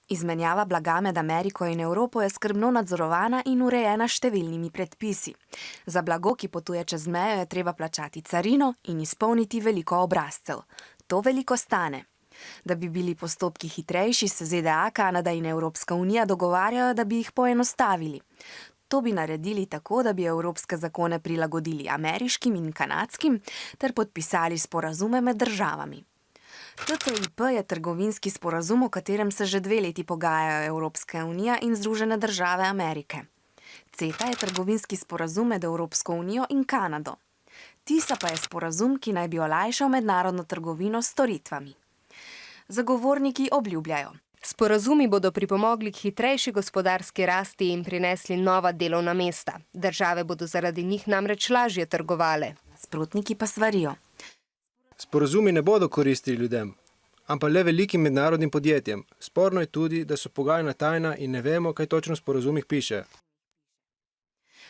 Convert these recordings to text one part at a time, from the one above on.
Izmenjava blaga med Ameriko in Evropo je skrbno nadzorovana in urejena s številnimi predpisi. Za blago, ki potuje čez mejo, je treba plačati carino in izpolniti veliko obrazcev. To veliko stane. Da bi bili postopki hitrejši, se ZDA, Kanada in Evropska unija dogovarjajo, da bi jih poenostavili. To bi naredili tako, da bi evropske zakone prilagodili ameriškim in kanadskim ter podpisali sporazume med državami. TTIP je trgovinski sporazum, o katerem se že 2 leti pogajajo Evropska unija in Združene države Amerike. CETA je trgovinski sporazum med Evropsko unijo in Kanado. TISA pa je sporazum, ki naj bi olajšal mednarodno trgovino s storitvami. Zagovorniki obljubljajo. Sporazumi bodo pripomogli k hitrejši gospodarski rasti in prinesli nova delovna mesta. Države bodo zaradi njih namreč lažje trgovale. Nasprotniki pa svarijo. Sporazumi ne bodo koristili ljudem, ampak le velikim mednarodnim podjetjem. Sporno je tudi, da so pogajanja tajna in ne vemo, kaj točno v sporazumih piše.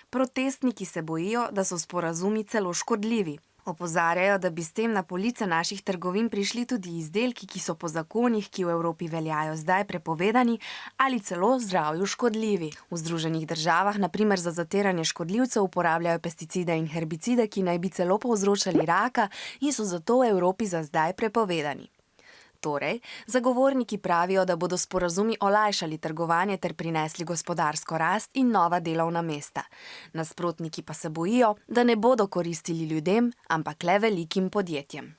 Protestniki se bojijo, da so sporazumi celo škodljivi. Opozarjajo, da bi s tem na police naših trgovin prišli tudi izdelki, ki so po zakonih, ki v Evropi veljajo zdaj, prepovedani ali celo zdravju škodljivi. V Združenih državah, na primer za zatiranje škodljivcev, uporabljajo pesticide in herbicide, ki naj bi celo povzročali raka in so zato v Evropi za zdaj prepovedani. Torej, zagovorniki pravijo, da bodo sporazumi olajšali trgovanje ter prinesli gospodarsko rast in nova delovna mesta. Nasprotniki pa se bojijo, da ne bodo koristili ljudem, ampak le velikim podjetjem.